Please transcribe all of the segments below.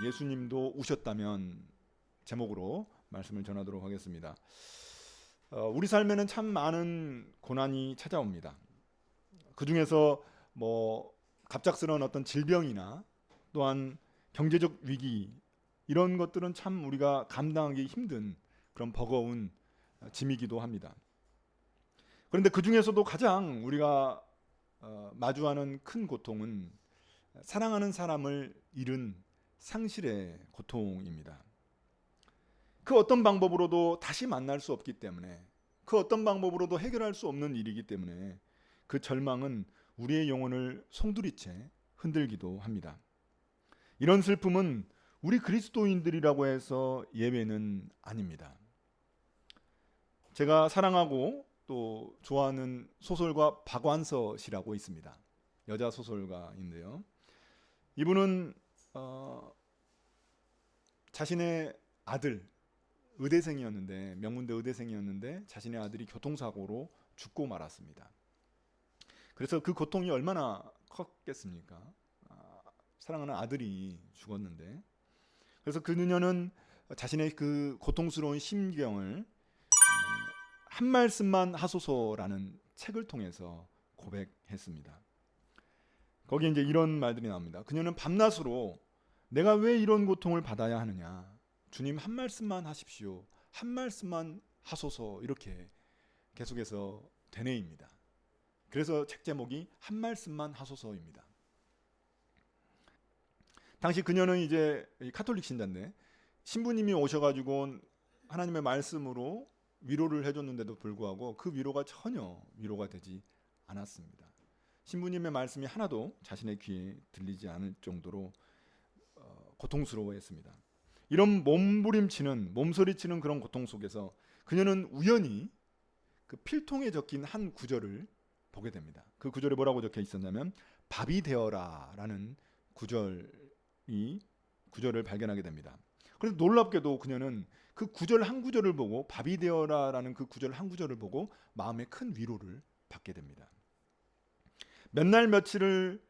예수님도 우셨다면 제목으로 말씀을 전하도록 하겠습니다. 우리 삶에는 참 많은 고난이 찾아옵니다. 그 중에서 갑작스러운 어떤 질병이나 또한 경제적 위기, 이런 것들은 참 우리가 감당하기 힘든 그런 버거운 짐이기도 합니다. 그런데 그 중에서도 가장 우리가 마주하는 큰 고통은 사랑하는 사람을 잃은 상실의 고통입니다. 그 어떤 방법으로도 다시 만날 수 없기 때문에, 그 어떤 방법으로도 해결할 수 없는 일이기 때문에 그 절망은 우리의 영혼을 송두리째 흔들기도 합니다. 이런 슬픔은 우리 그리스도인들이라고 해서 예외는 아닙니다. 제가 사랑하고 또 좋아하는 소설가 박완서 씨라고 있습니다. 여자 소설가인데요. 이분은 자신의 아들, 의대생이었는데, 명문대 의대생이었는데 자신의 아들이 교통사고로 죽고 말았습니다. 그래서 그 고통이 얼마나 컸겠습니까? 사랑하는 아들이 죽었는데. 그래서 그녀는 자신의 그 고통스러운 심경을 한 말씀만 하소서라는 책을 통해서 고백했습니다. 거기에 이제 이런 말들이 나옵니다. 그녀는 밤낮으로 내가 왜 이런 고통을 받아야 하느냐, 주님 한 말씀만 하십시오, 한 말씀만 하소서, 이렇게 계속해서 되뇌입니다. 그래서 책 제목이 한 말씀만 하소서입니다. 당시 그녀는 이제 카톨릭 신자인데 신부님이 오셔가지고 하나님의 말씀으로 위로를 해줬는데도 불구하고 그 위로가 전혀 위로가 되지 않았습니다. 신부님의 말씀이 하나도 자신의 귀에 들리지 않을 정도로 고통스러워했습니다. 이런 몸소리치는 그런 고통 속에서 그녀는 우연히 그 필통에 적힌 한 구절을 보게 됩니다. 그 구절에 뭐라고 적혀 있었냐면 밥이 되어라라는 구절을 발견하게 됩니다. 그래서 놀랍게도 그녀는 그 구절 한 구절을 보고, 밥이 되어라라는 그 구절 한 구절을 보고 마음에 큰 위로를 받게 됩니다. 몇 날 며칠을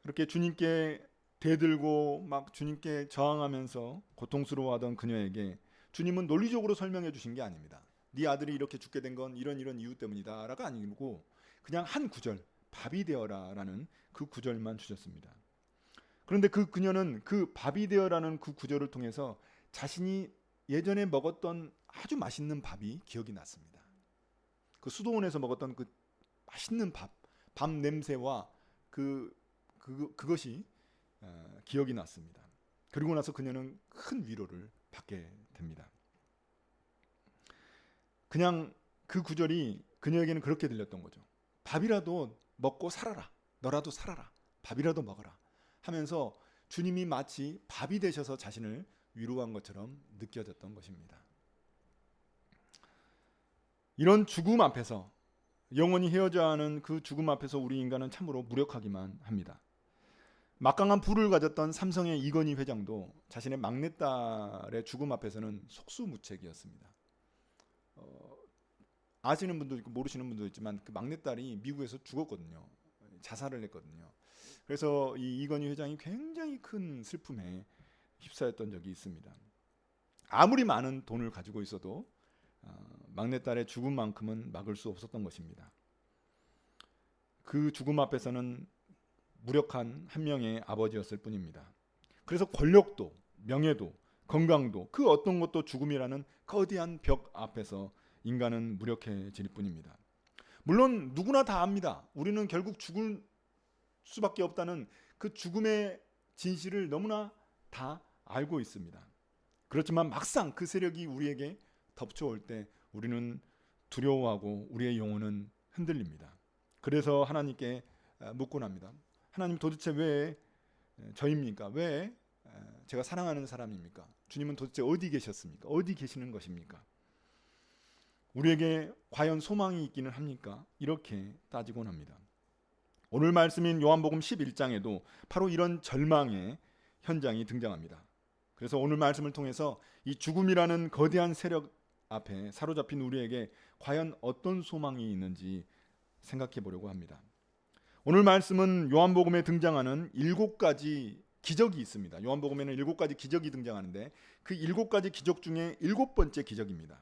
그렇게 주님께 대들고 막 주님께 저항하면서 고통스러워하던 그녀에게 주님은 논리적으로 설명해 주신 게 아닙니다. 네 아들이 이렇게 죽게 된 건 이런 이유 때문이다 라가 아니고 그냥 한 구절, 밥이 되어라라는 그 구절만 주셨습니다. 그런데 그녀는 그 밥이 되어라는 그 구절을 통해서 자신이 예전에 먹었던 아주 맛있는 밥이 기억이 났습니다. 그 수도원에서 먹었던 그 맛있는 밥 냄새와 그것이 기억이 났습니다. 그리고 나서 그녀는 큰 위로를 받게 됩니다. 그냥 그 구절이 그녀에게는 그렇게 들렸던 거죠. 밥이라도 먹고 살아라. 너라도 살아라. 밥이라도 먹어라. 하면서 주님이 마치 밥이 되셔서 자신을 위로한 것처럼 느껴졌던 것입니다. 이런 죽음 앞에서, 영원히 헤어져야 하는 그 죽음 앞에서 우리 인간은 참으로 무력하기만 합니다. 막강한 부를 가졌던 삼성의 이건희 회장도 자신의 막내딸의 죽음 앞에서는 속수무책이었습니다. 아시는 분도 있고 모르시는 분도 있지만 그 막내딸이 미국에서 죽었거든요. 자살을 했거든요. 그래서 이 이건희 회장이 굉장히 큰 슬픔에 휩싸였던 적이 있습니다. 아무리 많은 돈을 가지고 있어도 막내딸의 죽음만큼은 막을 수 없었던 것입니다. 그 죽음 앞에서는 무력한 한 명의 아버지였을 뿐입니다. 그래서 권력도, 명예도, 건강도, 그 어떤 것도 죽음이라는 거대한 벽 앞에서 인간은 무력해질 뿐입니다. 물론 누구나 다 압니다. 우리는 결국 죽을 수밖에 없다는 그 죽음의 진실을 너무나 다 알고 있습니다. 그렇지만 막상 그 세력이 우리에게 덮쳐올 때 우리는 두려워하고 우리의 영혼은 흔들립니다. 그래서 하나님께 묻곤 합니다. 하나님, 도대체 왜 저입니까? 왜 제가 사랑하는 사람입니까? 주님은 도대체 어디 계셨습니까? 어디 계시는 것입니까? 우리에게 과연 소망이 있기는 합니까? 이렇게 따지곤 합니다. 오늘 말씀인 요한복음 11장에도 바로 이런 절망의 현장이 등장합니다. 그래서 오늘 말씀을 통해서 이 죽음이라는 거대한 세력 앞에 사로잡힌 우리에게 과연 어떤 소망이 있는지 생각해 보려고 합니다. 오늘 말씀은 요한복음에 등장하는 7가지 기적이 있습니다. 요한복음에는 7가지 기적이 등장하는데 그 7가지 기적 중에 7번째 기적입니다.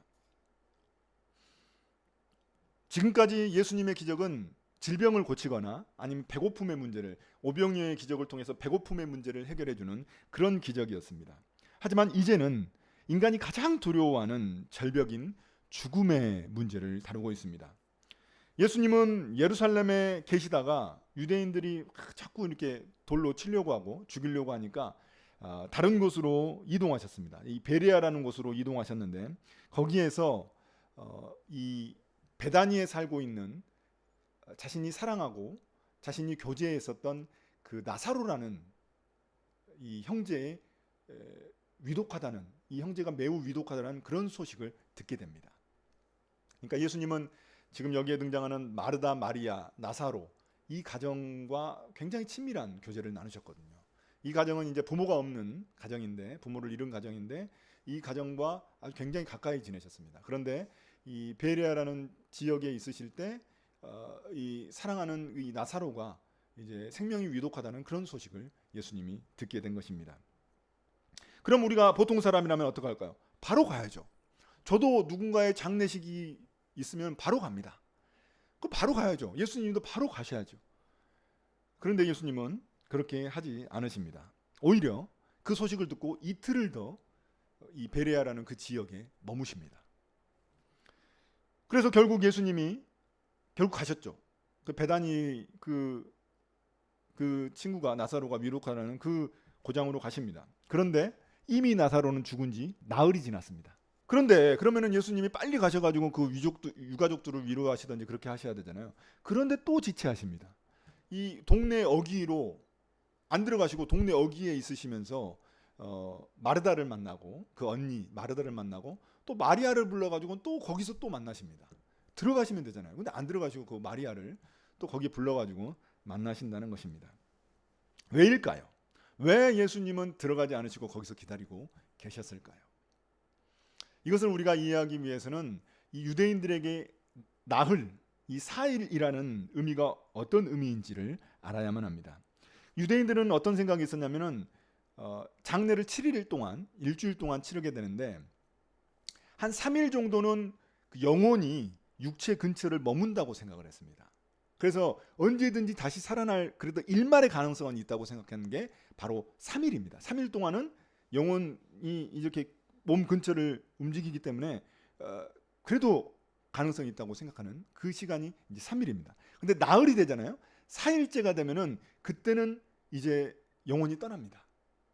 지금까지 예수님의 기적은 질병을 고치거나 아니면 배고픔의 문제를, 오병이어의 기적을 통해서 배고픔의 문제를 해결해 주는 그런 기적이었습니다. 하지만 이제는 인간이 가장 두려워하는 절벽인 죽음의 문제를 다루고 있습니다. 예수님은 예루살렘에 계시다가 유대인들이 자꾸 이렇게 돌로 치려고 하고 죽이려고 하니까 다른 곳으로 이동하셨습니다. 이 베레아라는 곳으로 이동하셨는데 거기에서 이 베다니에 살고 있는 자신이 사랑하고 자신이 교제했었던 그 나사로라는 이 형제의 위독하다는, 이 형제가 매우 위독하다는 그런 소식을 듣게 됩니다. 그러니까 예수님은 지금 여기에 등장하는 마르다, 마리아, 나사로 이 가정과 굉장히 친밀한 교제를 나누셨거든요. 이 가정은 이제 부모가 없는 가정인데, 부모를 잃은 가정인데 이 가정과 아주 굉장히 가까이 지내셨습니다. 그런데 이 베레아라는 지역에 있으실 때 이 사랑하는 이 나사로가 이제 생명이 위독하다는 그런 소식을 예수님이 듣게 된 것입니다. 그럼 우리가 보통 사람이라면 어떻게 할까요? 바로 가야죠. 저도 누군가의 장례식이 있으면 바로 갑니다. 그 바로 가야죠. 예수님도 바로 가셔야죠. 그런데 예수님은 그렇게 하지 않으십니다. 오히려 그 소식을 듣고 이틀을 더 이 베레아라는 그 지역에 머무십니다. 그래서 결국 예수님이 가셨죠. 그 베다니 그 친구가, 나사로가 위독하다는 그 고장으로 가십니다. 그런데 이미 나사로는 죽은 지 나흘이 지났습니다. 그런데 그러면은 예수님이 빨리 가셔가지고 그 유가족들을 위로하시든지 그렇게 하셔야 되잖아요. 그런데 또 지체하십니다. 이 동네 어귀로 안 들어가시고 동네 어귀에 있으시면서 마르다를 만나고, 그 언니 마르다를 만나고, 또 마리아를 불러가지고 또 거기서 또 만나십니다. 들어가시면 되잖아요. 근데 안 들어가시고 그 마리아를 또 거기에 불러가지고 만나신다는 것입니다. 왜일까요? 왜 예수님은 들어가지 않으시고 거기서 기다리고 계셨을까요? 이것을 우리가 이해하기 위해서는 이 유대인들에게 나흘, 이 4일이라는 의미가 어떤 의미인지를 알아야만 합니다. 유대인들은 어떤 생각이 있었냐면은 장례를 7일 동안, 일주일 동안 치르게 되는데 한 3일 정도는 영혼이 육체 근처를 머문다고 생각을 했습니다. 그래서 언제든지 다시 살아날, 그래도 일말의 가능성은 있다고 생각하는 게 바로 3일입니다. 3일 동안은 영혼이 이렇게 몸 근처를 움직이기 때문에 그래도 가능성이 있다고 생각하는 그 시간이 이제 3일입니다. 근데 나흘이 되잖아요. 4일째가 되면은 그때는 이제 영혼이 떠납니다.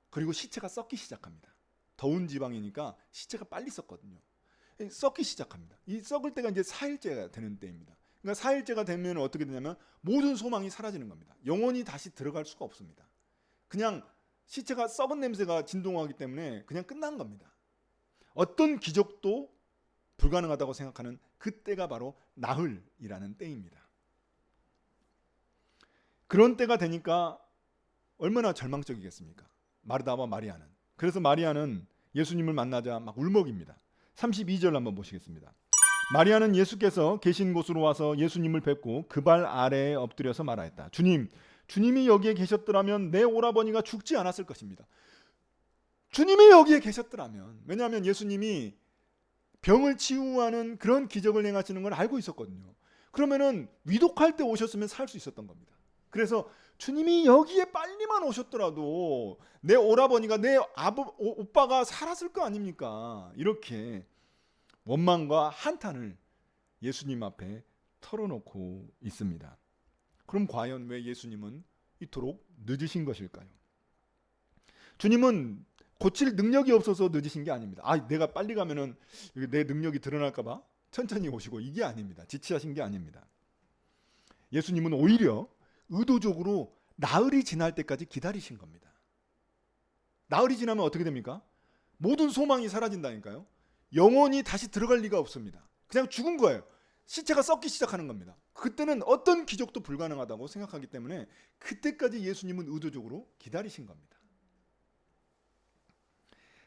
그리고 시체가 썩기 시작합니다. 더운 지방이니까 시체가 빨리 썩거든요. 썩기 시작합니다. 이 썩을 때가 이제 4일째가 되는 때입니다. 그러니까 4일째가 되면 어떻게 되냐면 모든 소망이 사라지는 겁니다. 영혼이 다시 들어갈 수가 없습니다. 그냥 시체가 썩은 냄새가 진동하기 때문에 그냥 끝난 겁니다. 어떤 기적도 불가능하다고 생각하는 그때가 바로 나흘이라는 때입니다. 그런 때가 되니까 얼마나 절망적이겠습니까? 마르다와 마리아는. 그래서 마리아는 예수님을 만나자 막 울먹입니다. 32절 한번 보시겠습니다. 마리아는 예수께서 계신 곳으로 와서 예수님을 뵙고 그 발 아래에 엎드려서 말하였다. 주님이 여기에 계셨더라면 내 오라버니가 죽지 않았을 것입니다. 주님이 여기에 계셨더라면, 왜냐하면 예수님이 병을 치유하는 그런 기적을 행하시는 걸 알고 있었거든요. 그러면은 위독할 때 오셨으면 살 수 있었던 겁니다. 그래서 주님이 여기에 빨리만 오셨더라도 내 오라버니가, 내 오빠가 살았을 거 아닙니까? 이렇게 원망과 한탄을 예수님 앞에 털어놓고 있습니다. 그럼 과연 왜 예수님은 이토록 늦으신 것일까요? 주님은 고칠 능력이 없어서 늦으신 게 아닙니다. 내가 빨리 가면은 내 능력이 드러날까 봐 천천히 오시고, 이게 아닙니다. 지체하신 게 아닙니다. 예수님은 오히려 의도적으로 나흘이 지날 때까지 기다리신 겁니다. 나흘이 지나면 어떻게 됩니까? 모든 소망이 사라진다니까요. 영혼이 다시 들어갈 리가 없습니다. 그냥 죽은 거예요. 시체가 썩기 시작하는 겁니다. 그때는 어떤 기적도 불가능하다고 생각하기 때문에 그때까지 예수님은 의도적으로 기다리신 겁니다.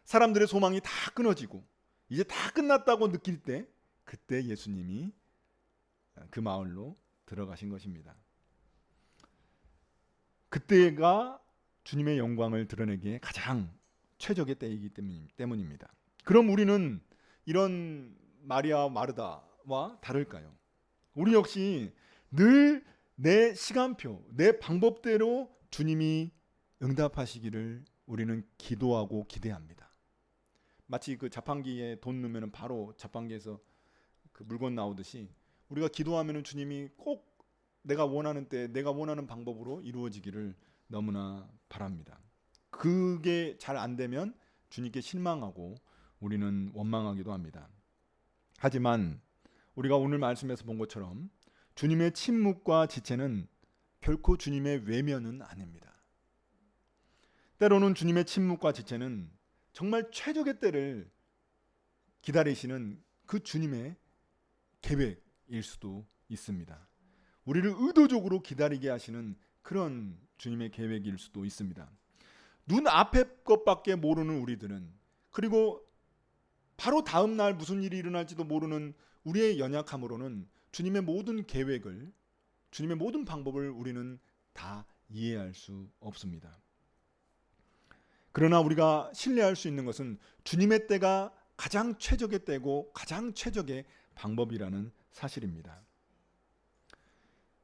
사람들의 소망이 다 끊어지고 이제 다 끝났다고 느낄 때, 그때 예수님이 그 마을로 들어가신 것입니다. 그때가 주님의 영광을 드러내기에 가장 최적의 때이기 때문입니다. 그럼 우리는 이런 마리아 마르다와 다를까요? 우리 역시 늘 내 시간표, 내 방법대로 주님이 응답하시기를 우리는 기도하고 기대합니다. 마치 그 자판기에 돈 넣으면 바로 자판기에서 그 물건 나오듯이 우리가 기도하면 주님이 꼭 내가 원하는 때 내가 원하는 방법으로 이루어지기를 너무나 바랍니다. 그게 잘 안 되면 주님께 실망하고 우리는 원망하기도 합니다. 하지만 우리가 오늘 말씀에서 본 것처럼 주님의 침묵과 지체는 결코 주님의 외면은 아닙니다. 때로는 주님의 침묵과 지체는 정말 최적의 때를 기다리시는 그 주님의 계획일 수도 있습니다. 우리를 의도적으로 기다리게 하시는 그런 주님의 계획일 수도 있습니다. 눈 앞에 것밖에 모르는 우리들은, 그리고 바로 다음 날 무슨 일이 일어날지도 모르는 우리의 연약함으로는 주님의 모든 계획을, 주님의 모든 방법을 우리는 다 이해할 수 없습니다. 그러나 우리가 신뢰할 수 있는 것은 주님의 때가 가장 최적의 때고 가장 최적의 방법이라는 사실입니다.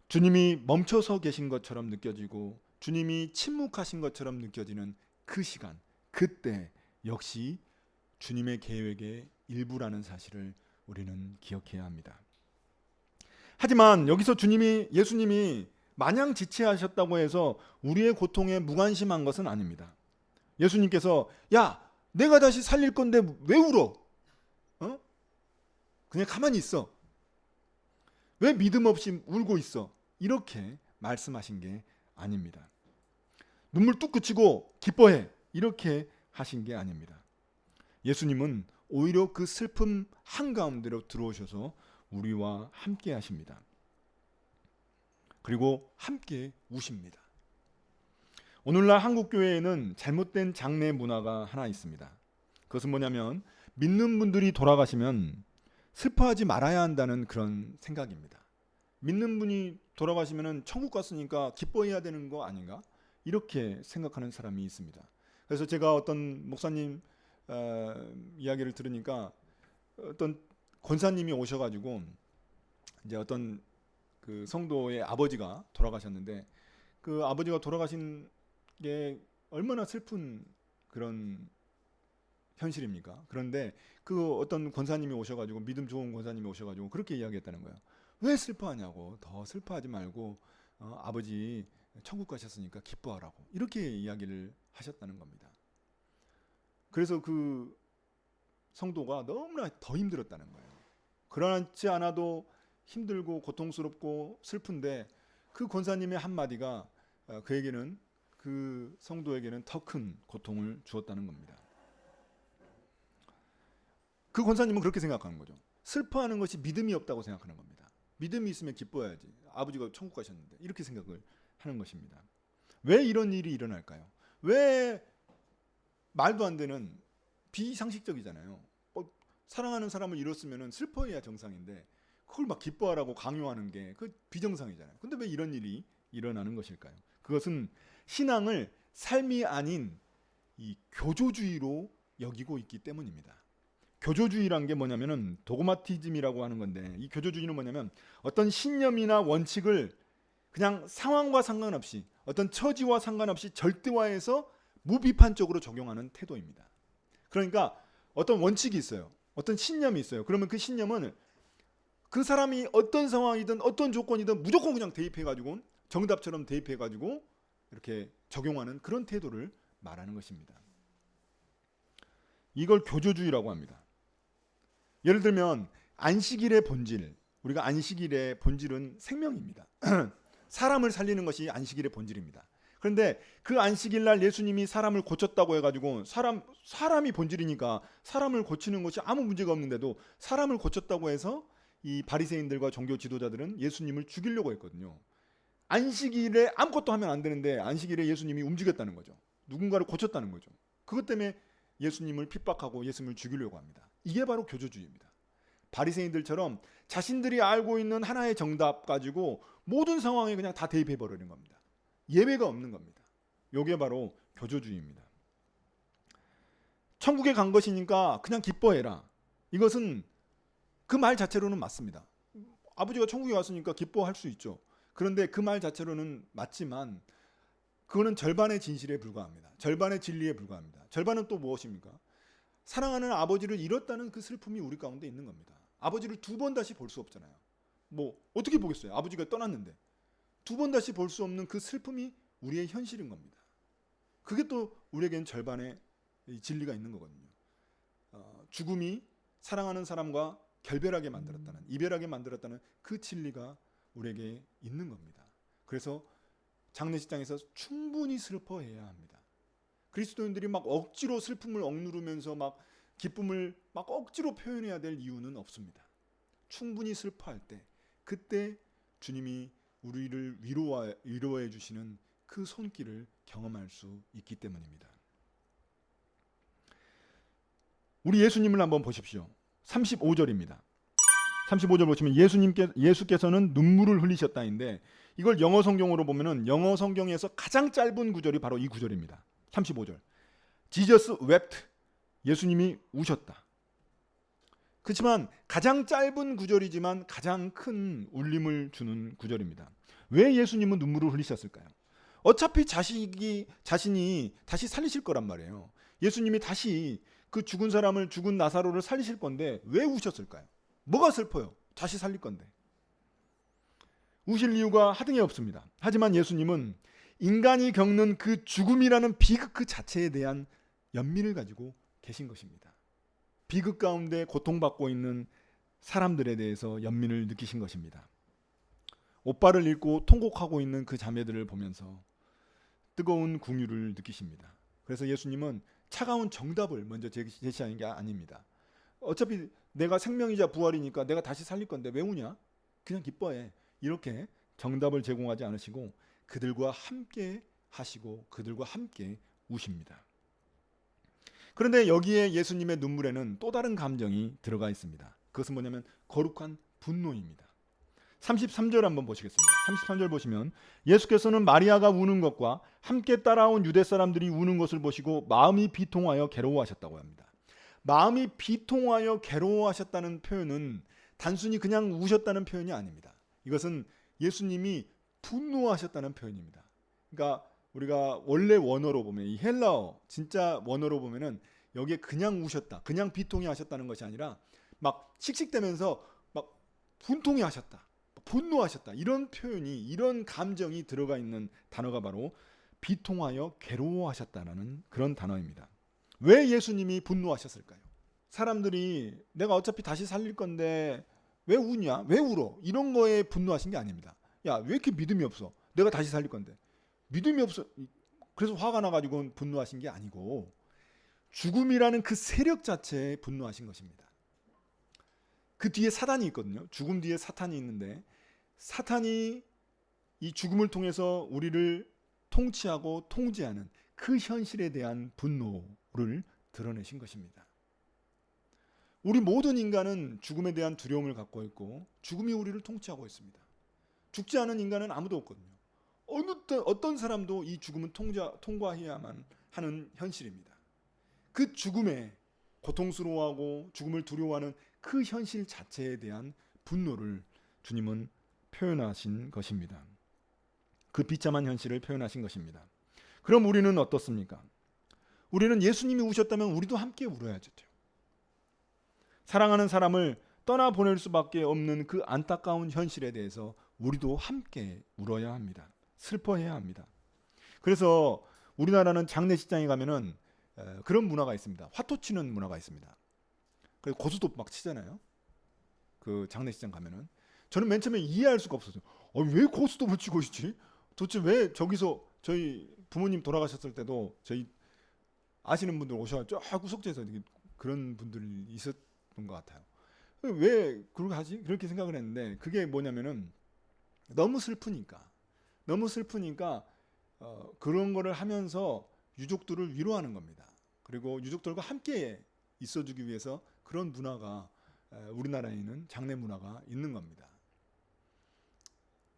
주님이 멈춰서 계신 것처럼 느껴지고 주님이 침묵하신 것처럼 느껴지는 그 시간, 그때 역시 주님의 계획의 일부라는 사실을 우리는 기억해야 합니다. 하지만 여기서 예수님이 마냥 지체하셨다고 해서 우리의 고통에 무관심한 것은 아닙니다. 예수님께서 야, 내가 다시 살릴 건데 왜 울어? 그냥 가만히 있어. 왜 믿음 없이 울고 있어? 이렇게 말씀하신 게 아닙니다. 눈물 뚝 그치고 기뻐해. 이렇게 하신 게 아닙니다. 예수님은 오히려 그 슬픔 한가운데로 들어오셔서 우리와 함께 하십니다. 그리고 함께 우십니다. 오늘날 한국 교회에는 잘못된 장례 문화가 하나 있습니다. 그것은 뭐냐면 믿는 분들이 돌아가시면 슬퍼하지 말아야 한다는 그런 생각입니다. 믿는 분이 돌아가시면 천국 갔으니까 기뻐해야 되는 거 아닌가? 이렇게 생각하는 사람이 있습니다. 그래서 제가 어떤 목사님 이야기를 들으니까 어떤 권사님이 오셔가지고 이제 어떤 그 성도의 아버지가 돌아가셨는데 그 아버지가 돌아가신 게 얼마나 슬픈 그런 현실입니까? 그런데 그 어떤 권사님이 오셔가지고 믿음 좋은 권사님이 오셔가지고 그렇게 이야기했다는 거예요. 왜 슬퍼하냐고. 더 슬퍼하지 말고 아버지 천국 가셨으니까 기뻐하라고. 이렇게 이야기를 하셨다는 겁니다. 그래서 그 성도가 너무나 더 힘들었다는 거예요. 그렇지 않아도 힘들고 고통스럽고 슬픈데 그 권사님의 한마디가 그에게는, 그 성도에게는 더 큰 고통을 주었다는 겁니다. 그 권사님은 그렇게 생각하는 거죠. 슬퍼하는 것이 믿음이 없다고 생각하는 겁니다. 믿음이 있으면 기뻐해야지. 아버지가 천국 가셨는데. 이렇게 생각을 하는 것입니다. 왜 이런 일이 일어날까요? 왜 말도 안 되는, 비상식적이잖아요. 사랑하는 사람을 잃었으면 슬퍼해야 정상인데 그걸 막 기뻐하라고 강요하는 게 그 비정상이잖아요. 근데 왜 이런 일이 일어나는 것일까요? 그것은 신앙을 삶이 아닌 이 교조주의로 여기고 있기 때문입니다. 교조주의란 게 뭐냐면은 도그마티즘이라고 하는 건데, 이 교조주의는 뭐냐면 어떤 신념이나 원칙을 그냥 상황과 상관없이, 어떤 처지와 상관없이 절대화해서 무비판적으로 적용하는 태도입니다. 그러니까 어떤 원칙이 있어요. 어떤 신념이 있어요. 그러면 그 신념은 그 사람이 어떤 상황이든 어떤 조건이든 무조건 그냥 대입해가지고 정답처럼 대입해가지고 이렇게 적용하는 그런 태도를 말하는 것입니다. 이걸 교조주의라고 합니다. 예를 들면 안식일의 본질, 우리가 안식일의 본질은 생명입니다. 사람을 살리는 것이 안식일의 본질입니다. 그런데 그 안식일 날 예수님이 사람을 고쳤다고 해가지고 사람이 본질이니까 사람을 고치는 것이 아무 문제가 없는데도 사람을 고쳤다고 해서 이 바리새인들과 종교 지도자들은 예수님을 죽이려고 했거든요. 안식일에 아무것도 하면 안 되는데 안식일에 예수님이 움직였다는 거죠. 누군가를 고쳤다는 거죠. 그것 때문에 예수님을 핍박하고 예수님을 죽이려고 합니다. 이게 바로 교조주의입니다. 바리새인들처럼 자신들이 알고 있는 하나의 정답 가지고 모든 상황에 그냥 다 대입해 버리는 겁니다. 예외가 없는 겁니다. 요게 바로 교조주의입니다. 천국에 간 것이니까 그냥 기뻐해라. 이것은 그 말 자체로는 맞습니다. 아버지가 천국에 왔으니까 기뻐할 수 있죠. 그런데 그 말 자체로는 맞지만 그거는 절반의 진실에 불과합니다. 절반의 진리에 불과합니다. 절반은 또 무엇입니까? 사랑하는 아버지를 잃었다는 그 슬픔이 우리 가운데 있는 겁니다. 아버지를 두 번 다시 볼 수 없잖아요. 뭐 어떻게 보겠어요? 아버지가 떠났는데 두 번 다시 볼 수 없는 그 슬픔이 우리의 현실인 겁니다. 그게 또 우리에겐 절반의 진리가 있는 거거든요. 죽음이 사랑하는 사람과 결별하게 만들었다는, 이별하게 만들었다는 그 진리가 우리에게 있는 겁니다. 그래서 장례식장에서 충분히 슬퍼해야 합니다. 그리스도인들이 막 억지로 슬픔을 억누르면서 막 기쁨을 막 억지로 표현해야 될 이유는 없습니다. 충분히 슬퍼할 때, 그때 주님이 우리를 위로해 주시는 그 손길을 경험할 수 있기 때문입니다. 우리 예수님을 한번 보십시오. 35절입니다. 35절 보시면 예수께서는 눈물을 흘리셨다인데, 이걸 영어 성경으로 보면은 영어 성경에서 가장 짧은 구절이 바로 이 구절입니다. 35절. Jesus wept. 예수님이 우셨다. 그렇지만 가장 짧은 구절이지만 가장 큰 울림을 주는 구절입니다. 왜 예수님은 눈물을 흘리셨을까요? 어차피 자신이 다시 살리실 거란 말이에요. 예수님이 다시 그 죽은 나사로를 살리실 건데 왜 우셨을까요? 뭐가 슬퍼요? 다시 살릴 건데. 우실 이유가 하등에 없습니다. 하지만 예수님은 인간이 겪는 그 죽음이라는 비극 그 자체에 대한 연민을 가지고 계신 것입니다. 비극 가운데 고통받고 있는 사람들에 대해서 연민을 느끼신 것입니다. 옷발을 잃고 통곡하고 있는 그 자매들을 보면서 뜨거운 긍휼을 느끼십니다. 그래서 예수님은 차가운 정답을 먼저 제시하는 게 아닙니다. 어차피 내가 생명이자 부활이니까 내가 다시 살릴 건데 왜 우냐? 그냥 기뻐해. 이렇게 정답을 제공하지 않으시고 그들과 함께 하시고 그들과 함께 우십니다. 그런데 여기에 예수님의 눈물에는 또 다른 감정이 들어가 있습니다. 그것은 뭐냐면 거룩한 분노입니다. 33절 한번 보시겠습니다. 33절 보시면 예수께서는 마리아가 우는 것과 함께 따라온 유대 사람들이 우는 것을 보시고 마음이 비통하여 괴로워하셨다고 합니다. 마음이 비통하여 괴로워하셨다는 표현은 단순히 그냥 우셨다는 표현이 아닙니다. 이것은 예수님이 분노하셨다는 표현입니다. 그러니까 우리가 원래 원어로 보면 이 헬라어 진짜 원어로 보면은 여기에 그냥 우셨다, 그냥 비통해 하셨다는 것이 아니라 막 씩씩대면서 막 분통해 하셨다, 분노하셨다, 이런 표현이, 이런 감정이 들어가 있는 단어가 바로 비통하여 괴로워하셨다는 그런 단어입니다. 왜 예수님이 분노하셨을까요? 사람들이 내가 어차피 다시 살릴 건데 왜 우냐? 왜 울어? 이런 거에 분노하신 게 아닙니다. 야, 왜 이렇게 믿음이 없어? 내가 다시 살릴 건데. 믿음이 없어. 그래서 화가 나가지고 분노하신 게 아니고 죽음이라는 그 세력 자체에 분노하신 것입니다. 그 뒤에 사단이 있거든요. 죽음 뒤에 사탄이 있는데 사탄이 이 죽음을 통해서 우리를 통치하고 통제하는 그 현실에 대한 분노를 드러내신 것입니다. 우리 모든 인간은 죽음에 대한 두려움을 갖고 있고 죽음이 우리를 통치하고 있습니다. 죽지 않은 인간은 아무도 없거든요. 어떤 사람도 이 죽음은 통과해야만 하는 현실입니다. 그 죽음에 고통스러워하고 죽음을 두려워하는 그 현실 자체에 대한 분노를 주님은 표현하신 것입니다. 그 비참한 현실을 표현하신 것입니다. 그럼 우리는 어떻습니까? 우리는 예수님이 우셨다면 우리도 함께 울어야죠. 사랑하는 사람을 떠나보낼 수밖에 없는 그 안타까운 현실에 대해서 우리도 함께 울어야 합니다. 슬퍼해야 합니다. 그래서 우리나라는 장례식장에 가면은 그런 문화가 있습니다. 화토 치는 문화가 있습니다. 그래서 고수도 막 치잖아요. 그 장례식장 가면은 저는 맨 처음에 이해할 수가 없었어요. 왜 고수도 치고 있지? 도대체 왜 저기서 저희 부모님 돌아가셨을 때도 저희 아시는 분들 오셔서 쫙 구석지에서 그런 분들이 있었던 것 같아요. 왜 그렇게 하지? 그렇게 생각을 했는데 그게 뭐냐면은 너무 슬프니까 그런 거를 하면서 유족들을 위로하는 겁니다. 그리고 유족들과 함께 있어주기 위해서 그런 문화가 우리나라에는 장례 문화가 있는 겁니다.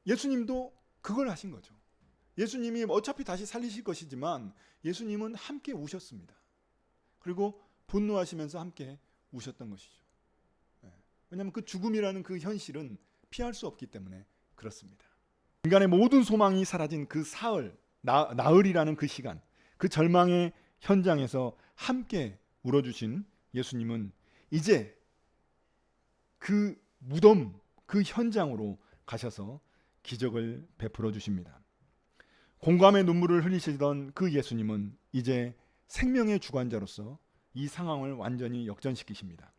예수님도 그걸 하신 거죠. 예수님이 어차피 다시 살리실 것이지만 예수님은 함께 우셨습니다. 그리고 분노하시면서 함께 우셨던 것이죠. 왜냐하면 그 죽음이라는 그 현실은 피할 수 없기 때문에 그렇습니다. 인간의 모든 소망이 사라진 그 사흘, 나흘이라는 그 시간, 그 절망의 현장에서 함께 울어주신 예수님은 이제 그 무덤, 그 현장으로 가셔서 기적을 베풀어 주십니다. 공감의 눈물을 흘리시던 그 예수님은 이제 생명의 주관자로서 이 상황을 완전히 역전시키십니다.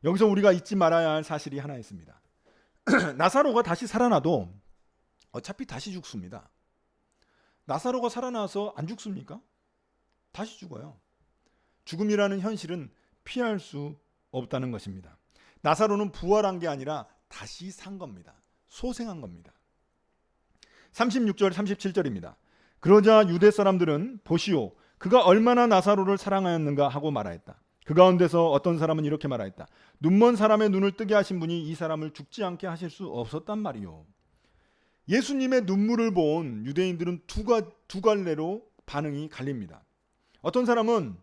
여기서 우리가 잊지 말아야 할 사실이 하나 있습니다. 나사로가 다시 살아나도 어차피 다시 죽습니다. 나사로가 살아나서 안 죽습니까? 다시 죽어요. 죽음이라는 현실은 피할 수 없다는 것입니다. 나사로는 부활한 게 아니라 다시 산 겁니다. 소생한 겁니다. 36절 37절입니다. 그러자 유대 사람들은 보시오 그가 얼마나 나사로를 사랑하였는가 하고 말하였다. 그 가운데서 어떤 사람은 이렇게 말하였다. 눈먼 사람의 눈을 뜨게 하신 분이 이 사람을 죽지 않게 하실 수 없었단 말이요. 예수님의 눈물을 본 유대인들은 두 갈래로 반응이 갈립니다. 어떤 사람은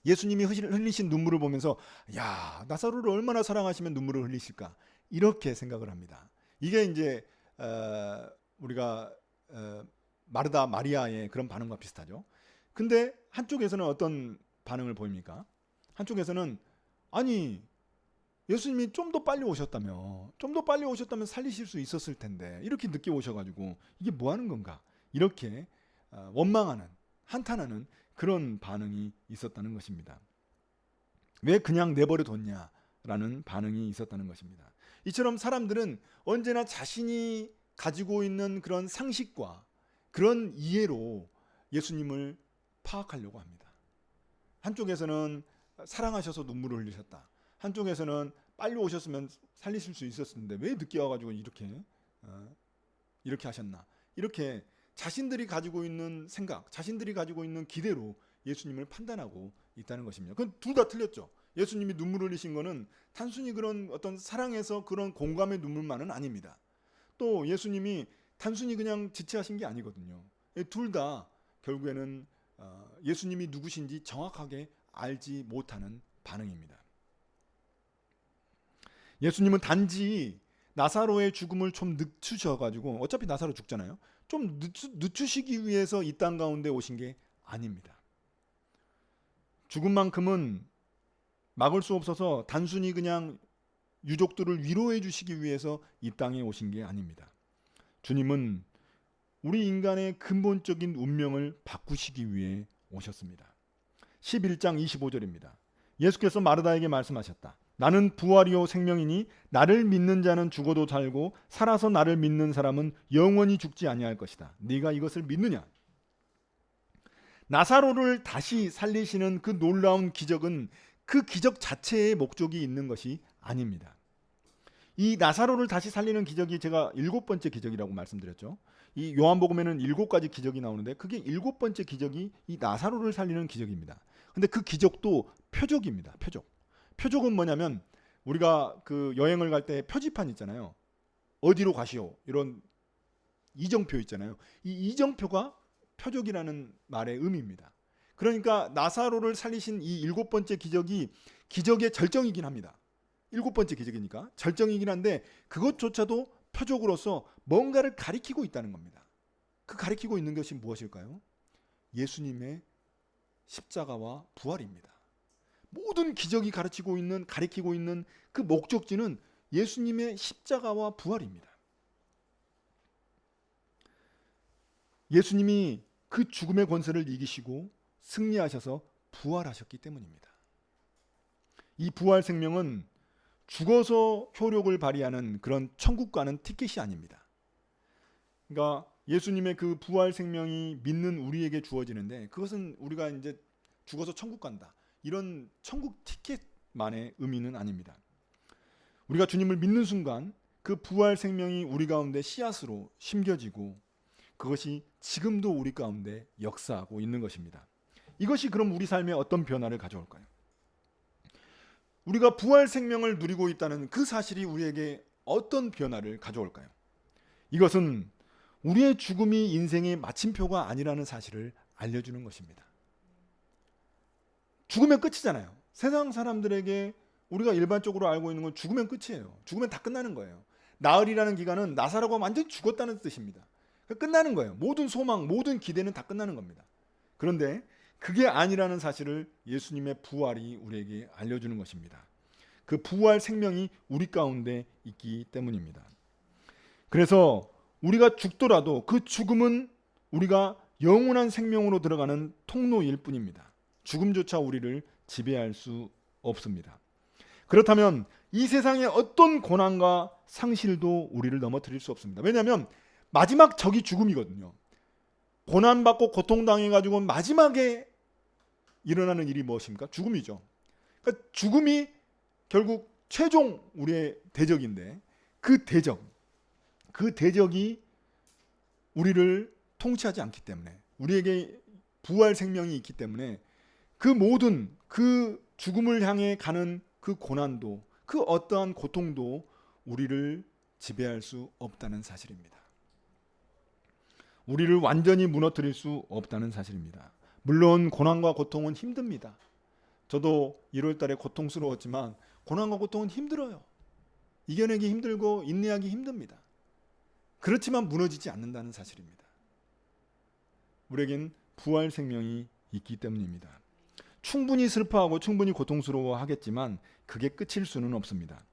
예수님이 흘리신 눈물을 보면서 야 나사로를 얼마나 사랑하시면 눈물을 흘리실까 이렇게 생각을 합니다. 이게 이제 우리가 마르다 마리아의 그런 반응과 비슷하죠. 근데 한쪽에서는 어떤 반응을 보입니까? 한쪽에서는 아니 예수님이 좀 더 빨리 오셨다면 살리실 수 있었을 텐데 이렇게 늦게 오셔가지고 이게 뭐 하는 건가 이렇게 원망하는 한탄하는 그런 반응이 있었다는 것입니다. 왜 그냥 내버려 뒀냐라는 반응이 있었다는 것입니다. 이처럼 사람들은 언제나 자신이 가지고 있는 그런 상식과 그런 이해로 예수님을 파악하려고 합니다. 한쪽에서는 사랑하셔서 눈물을 흘리셨다. 한쪽에서는 빨리 오셨으면 살리실 수 있었는데 왜 늦게 와가지고 이렇게 하셨나. 이렇게 자신들이 가지고 있는 생각, 자신들이 가지고 있는 기대로 예수님을 판단하고 있다는 것입니다. 그건 둘 다 틀렸죠. 예수님이 눈물을 흘리신 거는 단순히 그런 어떤 사랑에서 그런 공감의 눈물만은 아닙니다. 또 예수님이 단순히 그냥 지체하신 게 아니거든요. 둘 다 결국에는 예수님이 누구신지 정확하게 알지 못하는 반응입니다. 예수님은 단지 나사로의 죽음을 좀 늦추셔가지고 어차피 나사로 죽잖아요. 좀 늦추시기 위해서 이 땅 가운데 오신 게 아닙니다. 죽음만큼은 막을 수 없어서 단순히 그냥 유족들을 위로해 주시기 위해서 이 땅에 오신 게 아닙니다. 주님은 우리 인간의 근본적인 운명을 바꾸시기 위해 오셨습니다. 11장 25절입니다. 예수께서 마르다에게 말씀하셨다. 나는 부활이요 생명이니 나를 믿는 자는 죽어도 살고 살아서 나를 믿는 사람은 영원히 죽지 아니할 것이다. 네가 이것을 믿느냐? 나사로를 다시 살리시는 그 놀라운 기적은 그 기적 자체의 목적이 있는 것이 아닙니다. 이 나사로를 다시 살리는 기적이 제가 7번째 기적이라고 말씀드렸죠. 이 요한복음에는 7가지 기적이 나오는데 그게 7번째 기적이 이 나사로를 살리는 기적입니다. 근데 그 기적도 표적입니다. 표적은 뭐냐면 우리가 그 여행을 갈 때 표지판 있잖아요. 어디로 가시오 이런 이정표 있잖아요. 이 이정표가 표적이라는 말의 의미입니다. 그러니까 나사로를 살리신 이 7번째 기적이 기적의 절정이긴 합니다. 7번째 기적이니까 절정이긴 한데 그것조차도 표적으로서 뭔가를 가리키고 있다는 겁니다. 그 가리키고 있는 것이 무엇일까요? 예수님의 십자가와 부활입니다. 모든 기적이 가리키고 있는 그 목적지는 예수님의 십자가와 부활입니다. 예수님이 그 죽음의 권세를 이기시고 승리하셔서 부활하셨기 때문입니다. 이 부활 생명은 죽어서 효력을 발휘하는 그런 천국과는 티켓이 아닙니다. 그러니까 예수님의 그 부활 생명이 믿는 우리에게 주어지는데 그것은 우리가 이제 죽어서 천국 간다. 이런 천국 티켓만의 의미는 아닙니다. 우리가 주님을 믿는 순간 그 부활 생명이 우리 가운데 씨앗으로 심겨지고 그것이 지금도 우리 가운데 역사하고 있는 것입니다. 이것이 그럼 우리 삶에 어떤 변화를 가져올까요? 우리가 부활 생명을 누리고 있다는 그 사실이 우리에게 어떤 변화를 가져올까요? 이것은 우리의 죽음이 인생의 마침표가 아니라는 사실을 알려주는 것입니다. 죽으면 끝이잖아요. 세상 사람들에게 우리가 일반적으로 알고 있는 건 죽으면 끝이에요. 죽으면 다 끝나는 거예요. 나흘이라는 기간은 나사로가 완전히 죽었다는 뜻입니다. 끝나는 거예요. 모든 소망, 모든 기대는 다 끝나는 겁니다. 그런데 그게 아니라는 사실을 예수님의 부활이 우리에게 알려주는 것입니다. 그 부활 생명이 우리 가운데 있기 때문입니다. 그래서 우리가 죽더라도 그 죽음은 우리가 영원한 생명으로 들어가는 통로일 뿐입니다. 죽음조차 우리를 지배할 수 없습니다. 그렇다면 이 세상의 어떤 고난과 상실도 우리를 넘어뜨릴 수 없습니다. 왜냐하면 마지막 적이 죽음이거든요. 고난받고 고통당해가지고 마지막에 일어나는 일이 무엇입니까? 죽음이죠. 그러니까 죽음이 결국 최종 우리의 대적인데 그 대적이 우리를 통치하지 않기 때문에, 우리에게 부활 생명이 있기 때문에 그 모든 그 죽음을 향해 가는 그 고난도, 그 어떠한 고통도 우리를 지배할 수 없다는 사실입니다. 우리를 완전히 무너뜨릴 수 없다는 사실입니다. 물론 고난과 고통은 힘듭니다. 저도 1월 달에 고통스러웠지만 고난과 고통은 힘들어요. 이겨내기 힘들고 인내하기 힘듭니다. 그렇지만 무너지지 않는다는 사실입니다. 우리에겐 부활 생명이 있기 때문입니다. 충분히 슬퍼하고 충분히 고통스러워하겠지만 그게 끝일 수는 없습니다.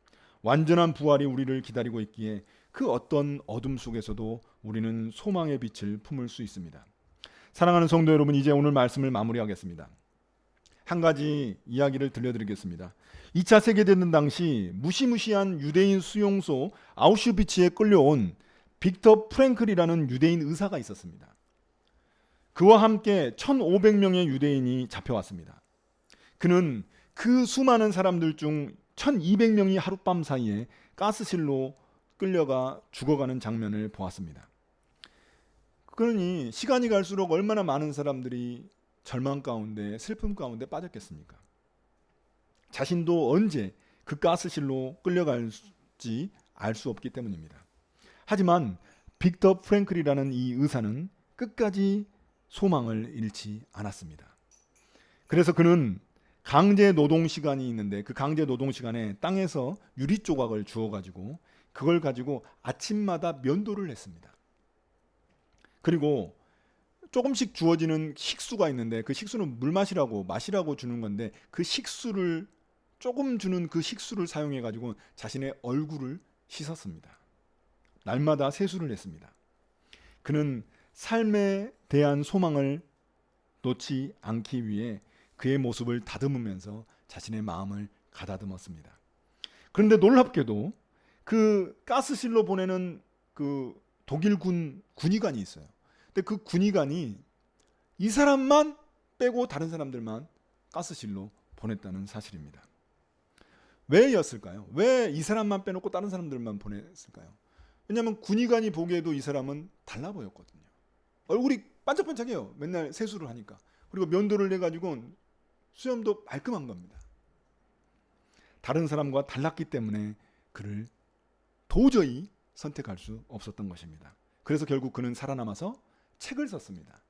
완전한 부활이 우리를 기다리고 있기에 그 어떤 어둠 속에서도 우리는 소망의 빛을 품을 수 있습니다. 사랑하는 성도 여러분, 이제 오늘 말씀을 마무리하겠습니다. 한 가지 이야기를 들려드리겠습니다. 2차 세계대전 당시 무시무시한 유대인 수용소 아우슈비츠에 끌려온 빅터 프랭클이라는 유대인 의사가 있었습니다. 그와 함께 1,500명의 유대인이 잡혀왔습니다. 그는 그 수많은 사람들 중 1,200명이 하룻밤 사이에 가스실로 끌려가 죽어가는 장면을 보았습니다. 그러니 시간이 갈수록 얼마나 많은 사람들이 절망 가운데, 슬픔 가운데 빠졌겠습니까? 자신도 언제 그 가스실로 끌려갈지 알 수 없기 때문입니다. 하지만 빅터 프랭클이라는 이 의사는 끝까지 소망을 잃지 않았습니다. 그래서 그는 강제 노동 시간이 있는데 그 강제 노동 시간에 땅에서 유리 조각을 주워가지고 그걸 가지고 아침마다 면도를 했습니다. 그리고 조금씩 주어지는 식수가 있는데 그 식수는 물 마시라고 주는 건데 그 식수를 조금 주는 그 식수를 사용해 가지고 자신의 얼굴을 씻었습니다. 날마다 세수를 했습니다. 그는 삶에 대한 소망을 놓지 않기 위해 그의 모습을 다듬으면서 자신의 마음을 가다듬었습니다. 그런데 놀랍게도 그 가스실로 보내는 그 독일 군의관이 있어요. 근데 그 군의관이 이 사람만 빼고 다른 사람들만 가스실로 보냈다는 사실입니다. 왜였을까요? 왜 이 사람만 빼놓고 다른 사람들만 보냈을까요? 왜냐하면 군의관이 보기에도 이 사람은 달라 보였거든요. 얼굴이 반짝반짝해요. 맨날 세수를 하니까. 그리고 면도를 해가지고 수염도 말끔한 겁니다. 다른 사람과 달랐기 때문에 그를 도저히 선택할 수 없었던 것입니다. 그래서 결국 그는 살아남아서 책을 썼습니다.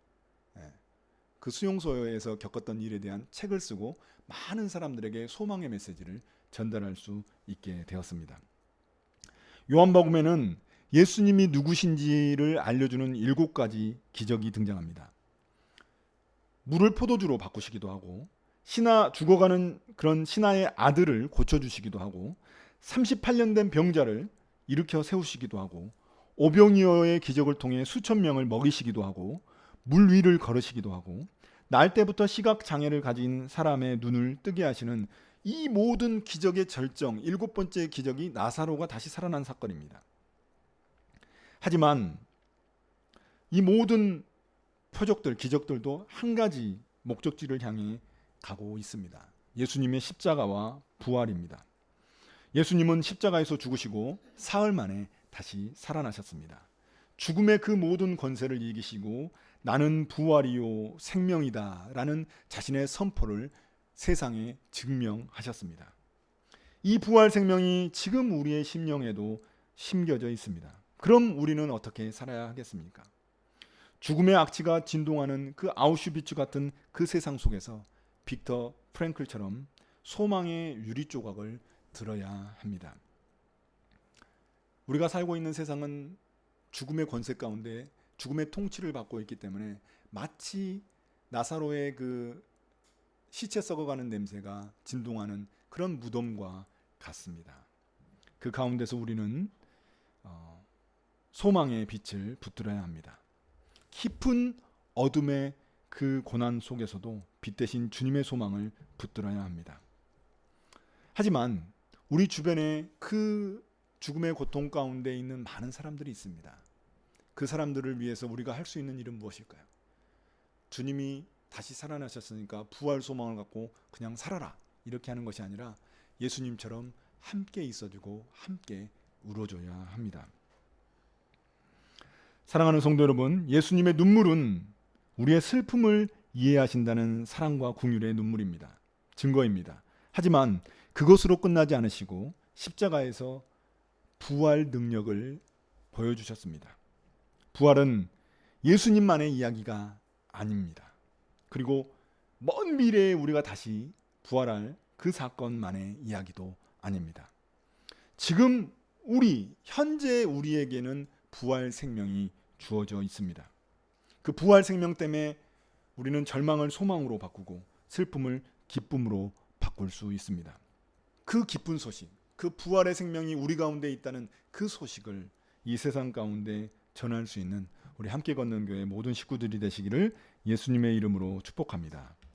그 수용소에서 겪었던 일에 대한 책을 쓰고 많은 사람들에게 소망의 메시지를 전달할 수 있게 되었습니다. 요한복음에는 예수님이 누구신지를 알려주는 7가지 기적이 등장합니다. 물을 포도주로 바꾸시기도 하고 죽어가는 그런 신하의 아들을 고쳐주시기도 하고 38년 된 병자를 일으켜 세우시기도 하고 오병이어의 기적을 통해 수천 명을 먹이시기도 하고 물 위를 걸으시기도 하고 날 때부터 시각 장애를 가진 사람의 눈을 뜨게 하시는 이 모든 기적의 절정, 7번째 기적이 나사로가 다시 살아난 사건입니다. 하지만 이 모든 표적들, 기적들도 한 가지 목적지를 향해 가고 있습니다. 예수님의 십자가와 부활입니다. 예수님은 십자가에서 죽으시고 사흘 만에 다시 살아나셨습니다. 죽음의 그 모든 권세를 이기시고 나는 부활이요 생명이다 라는 자신의 선포를 세상에 증명하셨습니다. 이 부활 생명이 지금 우리의 심령에도 심겨져 있습니다. 그럼 우리는 어떻게 살아야 하겠습니까? 죽음의 악취가 진동하는 그 아우슈비츠 같은 그 세상 속에서 빅터 프랭클처럼 소망의 유리 조각을 들어야 합니다. 우리가 살고 있는 세상은 죽음의 권세 가운데 죽음의 통치를 받고 있기 때문에 마치 나사로의 그 시체 썩어가는 냄새가 진동하는 그런 무덤과 같습니다. 그 가운데서 우리는 소망의 빛을 붙들어야 합니다. 깊은 어둠의 그 고난 속에서도 빛 대신 주님의 소망을 붙들어야 합니다. 하지만 우리 주변에 그 죽음의 고통 가운데 있는 많은 사람들이 있습니다. 그 사람들을 위해서 우리가 할 수 있는 일은 무엇일까요? 주님이 다시 살아나셨으니까 부활 소망을 갖고 그냥 살아라 이렇게 하는 것이 아니라 예수님처럼 함께 있어주고 함께 울어줘야 합니다. 사랑하는 성도 여러분, 예수님의 눈물은 우리의 슬픔을 이해하신다는 사랑과 긍휼의 눈물입니다. 증거입니다. 하지만 그것으로 끝나지 않으시고 십자가에서 부활 능력을 보여주셨습니다. 부활은 예수님만의 이야기가 아닙니다. 그리고 먼 미래에 우리가 다시 부활할 그 사건만의 이야기도 아닙니다. 지금 현재 우리에게는 부활 생명이 주어져 있습니다. 그 부활 생명 때문에 우리는 절망을 소망으로 바꾸고 슬픔을 기쁨으로 바꿀 수 있습니다. 그 기쁜 소식, 그 부활의 생명이 우리 가운데 있다는 그 소식을 이 세상 가운데 전할 수 있는 우리 함께 걷는 교회 모든 식구들이 되시기를 예수님의 이름으로 축복합니다.